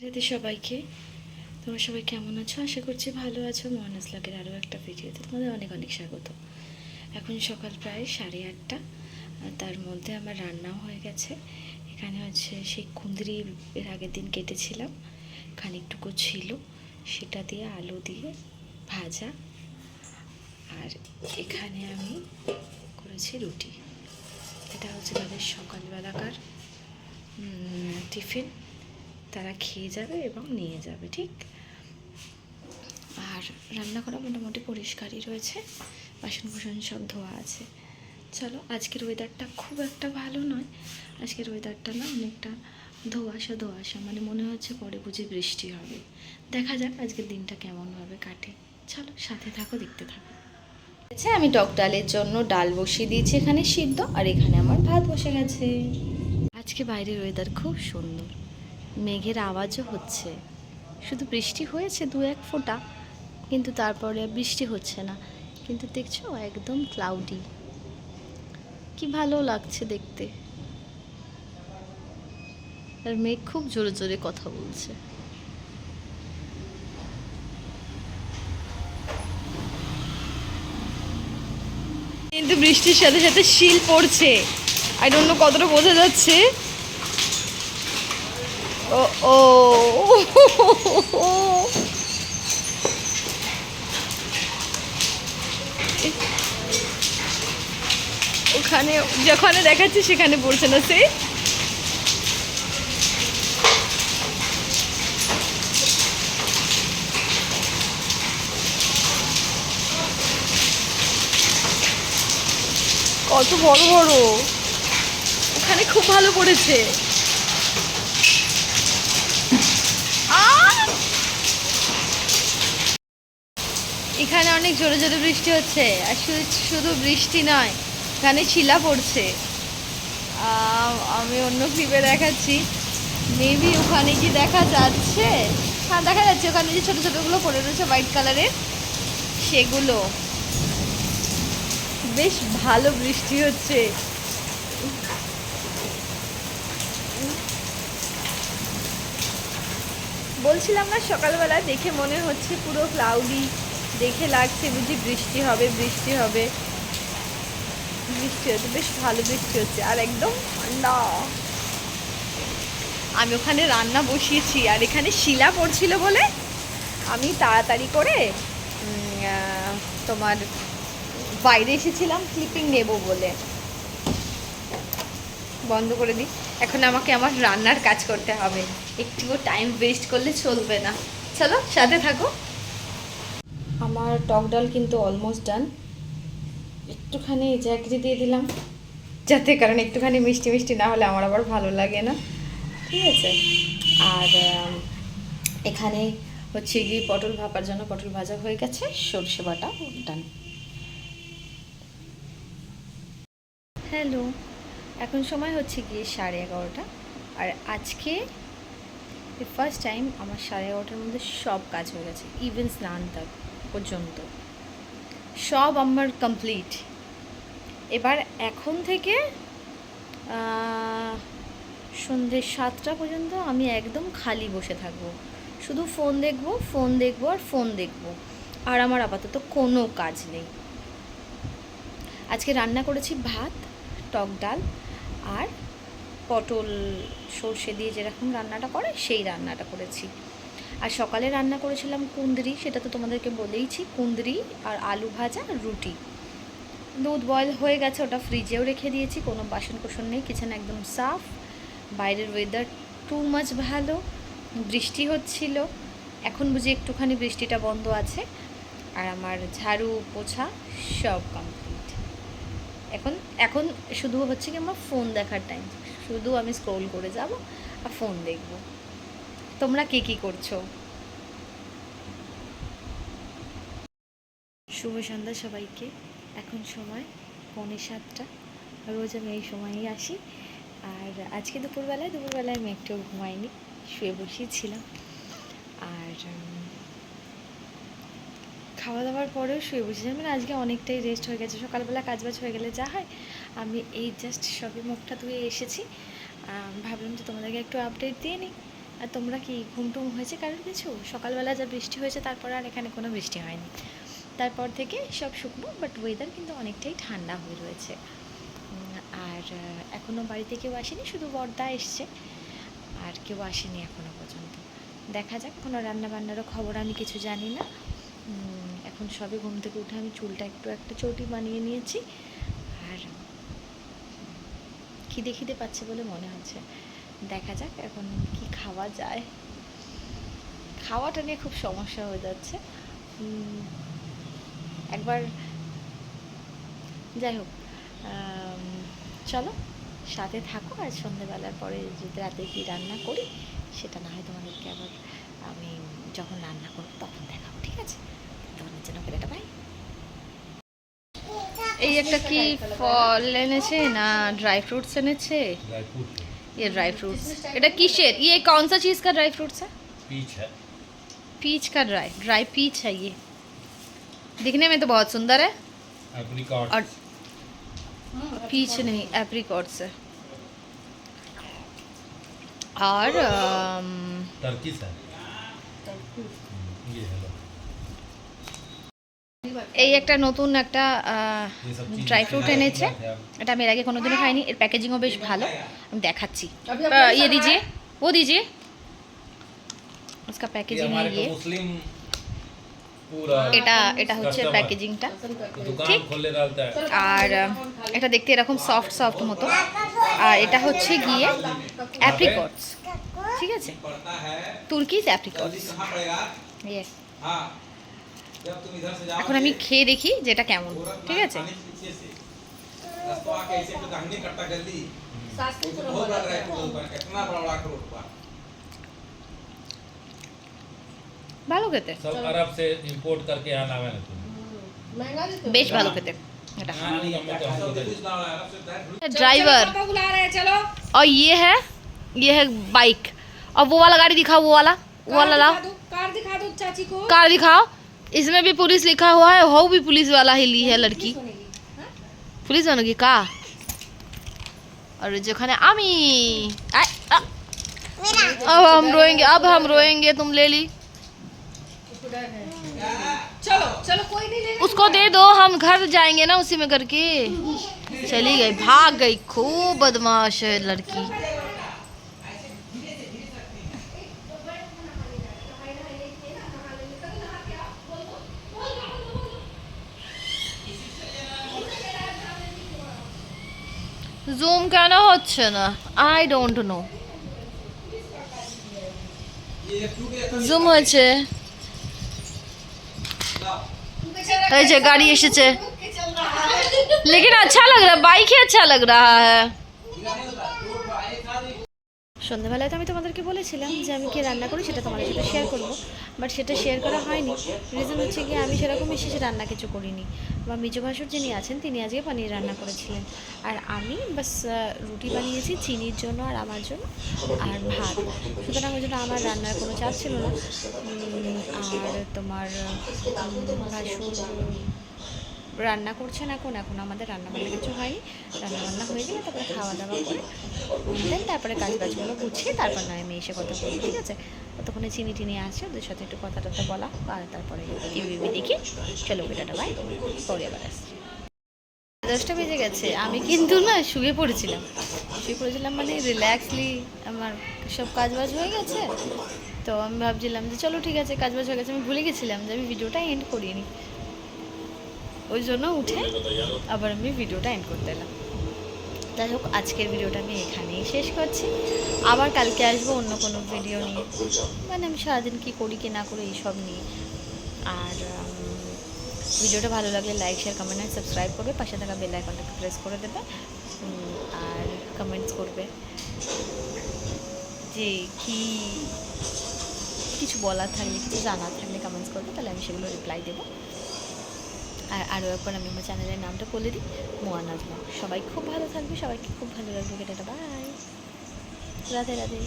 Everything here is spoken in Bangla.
রাধে সবাইকে। তোমরা সবাই কেমন আছো? আশা করছি ভালো আছো। মহানাজ ব্লগের আরও একটা ভিডিওতে তোমাদের অনেক অনেক স্বাগত। এখন সকাল প্রায় 8:30। তার মধ্যে আমার রান্নাও হয়ে গেছে। এখানে হচ্ছে সেই কুঁদরি এর আগের দিন কেটেছিলাম, খানিকটুকু ছিল, সেটা দিয়ে আলু দিয়ে ভাজা। আর এখানে আমি করেছি রুটি। এটা হচ্ছে তাদের সকালবেলাকার টিফিন। তারা খেয়ে যাবে এবং নিয়ে যাবে, ঠিক। আর রান্না করা মোটামুটি পরিষ্কারই রয়েছে, বাসন কুসন সব ধোয়া আছে। চলো, আজকের ওয়েদারটা খুব একটা ভালো নয়। আজকের ওয়েদারটা না অনেকটা ধোঁয়াশা, মানে মনে হচ্ছে পরে বুঝি বৃষ্টি হবে। দেখা যাক আজকের দিনটা কেমনভাবে কাটে। চলো সাথে থাকো, দেখতে থাকো। আচ্ছা, আমি টক ডালের জন্য ডাল বসিয়ে দিয়েছি এখানে সিদ্ধ, আর এখানে আমার ভাত বসে গেছে। আজকে বাইরের ওয়েদার খুব সুন্দর, মেঘের আওয়াজও হচ্ছে। শুধু বৃষ্টি হয়েছে দু এক ফোঁটা, কিন্তু তারপরে বৃষ্টি হচ্ছে না। কিন্তু দেখছো একদম ক্লাউডি, কি ভালো লাগছে দেখতে। আর মেঘ খুব জোরে জোরে কথা বলছে। কিন্তু বৃষ্টির সাথে সাথে শিল পড়ছে। আই ডোন্ট নো কতটা বোঝা যাচ্ছে। ও ও ওখানে যেখানে দেখাচ্ছে সেখানে পড়ছে না। সে কত বড় বড়, ওখানে খুব ভালো পড়েছে। এখানে অনেক জোরে জোরে বৃষ্টি হচ্ছে, আর শুধু বৃষ্টি নয়, এখানে শিলা পড়ছে। আমি অন্য ক্লিপে দেখাচ্ছি, মেবি ওখানে কি দেখা যাচ্ছে। হ্যাঁ, দেখা যাচ্ছে ওখানে যে ছোটো ছোটোগুলো পড়ে রয়েছে হোয়াইট কালারের, সেগুলো। বেশ ভালো বৃষ্টি হচ্ছে। বলছিলাম না, সকালবেলা দেখে মনে হচ্ছে পুরো ক্লাউডি, দেখে লাগছে বুঝি বৃষ্টি হবে বৃষ্টি হবে। বৃষ্টি হচ্ছে, বেশ ভালো বৃষ্টি হচ্ছে, আর একদম ঠান্ডা। আমি ওখানে রান্না বসিয়েছি, আর এখানে শিলা পড়ছিল বলে আমি তাড়াতাড়ি করে তোমার বাইরে এসেছিলাম ক্লিপিং নেব বলে। বন্ধ করে দিই। এখন আমাকে আমার রান্নার কাজ করতে হবে, একটুও টাইম ওয়েস্ট করলে চলবে না। চলো সাথে থাকো। আমার টক ডাল কিন্তু অলমোস্ট ডান। একটুখানি জ্যাগরি দিয়ে দিলাম যাতে, কারণ একটুখানি মিষ্টি মিষ্টি না হলে আমার আবার ভালো লাগে না, ঠিক আছে। আর এখানে হচ্ছে গিয়ে পটল ভাপার জন্য পটল ভাজা হয়ে গেছে, সর্ষে বাটা ডান। হ্যালো, এখন সময় হচ্ছে গিয়ে 11:30। আর আজকে ফার্স্ট টাইম আমার 11:30টার মধ্যে সব কাজ হয়ে গেছে, ইভেন স্নান পর্যন্ত সব আমার কমপ্লিট। এবার এখন থেকে সন্ধ্যে 7টা পর্যন্ত আমি একদম খালি বসে থাকবো, শুধু ফোন দেখবো আর ফোন দেখবো। আর আমার আপাতত কোনো কাজ নেই। আজকে রান্না করেছি ভাত, টক ডাল, আর পটল সর্ষে দিয়ে যেরকম রান্নাটা করে সেই রান্নাটা করেছি। আর সকালে রান্না করেছিলাম কুঁদরি, সেটা তো তোমাদেরকে বলেইছি, কুঁদরি আর আলু ভাজা, রুটি। দুধ বয়েল হয়ে গেছে, ওটা ফ্রিজেও রেখে দিয়েছি, কোনো বাসন কোসন নেই, কিচেন একদম সাফ। বাইরের ওয়েদার টু মাচ ভালো, বৃষ্টি হচ্ছিল, এখন বুঝি একটুখানি বৃষ্টিটা বন্ধ আছে। আর আমার ঝাড়ু পোছা সব কমপ্লিট। এখন এখন শুধু হচ্ছে কি আমার ফোন দেখার টাইম, শুধু আমি স্ক্রোল করে যাব আর ফোন দেখব। তোমরা কে কী করছো? শুভ সন্ধ্যা সবাইকে। এখন সময় 6:45। রোজ আমি এই সময়ই আসি। আর আজকে দুপুরবেলায় আমি একটু ঘুমাইনি, শুয়ে বসিয়েছিলাম। আর খাওয়া দাওয়ার পরেও শুয়ে বসেছিলাম, মানে আজকে অনেকটাই রেস্ট হয়ে গেছে। সকালবেলা কাজবাজ হয়ে গেলে যা হয়, আমি এই জাস্ট সবে মুখটা ধুয়ে এসেছি। ভাবলাম যে তোমাদেরকে একটু আপডেট দিয়ে নিই আর তোমরা কি ঘুম টুম হয়েছে কারোর কিছু? সকালবেলা যা বৃষ্টি হয়েছে তারপর আর এখানে কোনো বৃষ্টি হয়নি, তারপর থেকে সব শুকনো, বাট ওয়েদার কিন্তু অনেকটাই ঠান্ডা হয়ে রয়েছে। আর এখনও বাড়িতে কেউ আসেনি, শুধু বড়দা এসছে, আর কেউ আসেনি এখনও পর্যন্ত। দেখা যাক, কোনো রান্নাবান্নারও খবর আমি কিছু জানি না। এখন সবে ঘুম থেকে উঠে আমি চুলটা একটু একটা চটি বানিয়ে নিয়েছি, আর খিদে খিদে পাচ্ছে বলে মনে হচ্ছে। দেখা যাক এখন কি খাওয়া যায়। খাওয়াটা নিয়ে খুব সমস্যা হয়ে যাচ্ছে। একবার যাই হোক, চলো সাথে থাকো, আর সন্ধ্যেবেলার পরে যদি রাতে কি রান্না করি সেটা না হয় তোমাদেরকে আবার আমি যখন রান্না করবো তখন দেখাবো, ঠিক আছে? তোমাদের জন্য এটা বাই। এই একটা কি ফল এনেছে না ड्राई फ्रूट्स এনেছে? ये ड्राई फ्रूट्स, এটা কিসের? ये कौन सा चीज़ का ड्राई फ्रूट्स है? पीच है। पीच का ड्राई पीच है ये। दिखने में तो बहुत सुंदर है। एप्रिकॉट। और पीच नहीं, एप्रिकॉट्स है। और टर्किश है ये है। এই একটা নতুন একটা ড্রাই ফ্রুট এনেছে, এটা আমি এর আগে কোনোদিনও খাইনি। এর প্যাকেজিংও বেশ ভালো, আমি দেখাচ্ছি। ये दीजिए, वो दीजिए, उसका पैकेजिंग है ये। এটা এটা হচ্ছে প্যাকেজিংটা, ঠিক? আর এটা দেখতে এরকম সফট সফট মতো, আর এটা হচ্ছে গিয়ে অ্যাপ্রিকটস, ঠিক আছে? তুর্কিশ অ্যাপ্রিকটস। ইয়েস, এখন আমি খেয়ে দেখি যে এটা কেমন, ঠিক আছে? ভালো খেতে, सब अरब से इंपोर्ट करके यहाँ लावे ना तुम। বেশ ভালো খেতে এটা। हाँ, नहीं, हम तो हम उधर ही। ड्राइवर और ये है बाइक, और वो वाला गाड़ी दिखाओ, वो वाला लाओ। कार दिखा दो चाची को। कार दिखाओ, इसमें भी पुलिस लिखा हुआ है, हो भी पुलिस वाला ही ली है लड़की, पुलिस बनेगी का? और जो खाने आमी अब हम रोएंगे, तुम ले ली, चलो चलो कोई नहीं लेगा। उसको दे दो, हम घर जाएंगे ना उसी में करके। चली गई, भाग गई, खूब बदमाश है लड़की। জুম কেন হচ্ছে না? I don't know. জুম হয়েছে, এই যে গাড়ি এসেছে, लेकिन अच्छा लग रहा है, बाइक ही अच्छा लग रहा है। সন্ধ্যাবেলায় তো আমি তোমাদেরকে বলেছিলাম যে আমি কি রান্না করি সেটা তোমাদের সাথে শেয়ার করবো, বাট সেটা শেয়ার করা হয়নি। রিজন হচ্ছে কি, আমি সেরকম বিশেষ রান্না কিছু করিনি, বা মিজো ভাসুর যিনি আছেন তিনি আজকে পনির রান্না করেছিলেন, আর আমি বাস রুটি বানিয়েছি চিনির জন্য আর আমার জন্য, আর ভাত। সুতরাং ওই জন্য আমার রান্নার কোনো চাপ ছিল না। আর তোমার ভাসুর রান্না করছেন এখন আমাদের রান্নাবান্না কিছু হয়নি। রান্নাবান্না হয়ে গেলে তারপরে খাওয়া দাওয়া করে দেন তারপরে কাজগুলো গুছিয়ে তারপর নয় আমি এসে কথা বলি, ঠিক আছে? ততক্ষণে চিনি টিনি আসছে, ওদের সাথে একটু কথা টথা বলা, আর তারপরে টিভি দেখি। চলো বেটাটা ভাই, পরে আবার আসছি। 10টা বেজে গেছে, আমি কিন্তু না শুয়ে পড়েছিলাম মানে রিল্যাক্সলি আমার সব কাজবাজ হয়ে গেছে। তো আমি ভাবছিলাম যে চলো ঠিক আছে, কাজবাজ হয়ে গেছে, আমি ভুলে গেছিলাম যে আমি ভিডিওটা এন্ড করিনি, ওই জন্য উঠে আবার আমি ভিডিওটা এন্ড করতে এলাম। যাই হোক, আজকের ভিডিওটা আমি এখানেই শেষ করছি, আবার কালকে আসবো অন্য কোনো ভিডিও নিয়ে, মানে আমি সারাদিন কী করি কি না করি এইসব নিয়ে। আর ভিডিওটা ভালো লাগলে লাইক শেয়ার কমেন্ট আর সাবস্ক্রাইব করবে, পাশে থাকা বেল আইকনটাকে প্রেস করে দেবে, আর কমেন্টস করবে যে কি কিছু বলার থাকলে, কিছু জানার থাকলে কমেন্টস করবে, তাহলে আমি সেগুলো রিপ্লাই দেবো। আর আরও একবার আমি আমার চ্যানেলের নামটা বলে দিই, মোয়া নাজমা। সবাই খুব ভালো থাকবে, সবাইকে খুব ভালো লাগবে। এটা বাই, রাধে রাধে।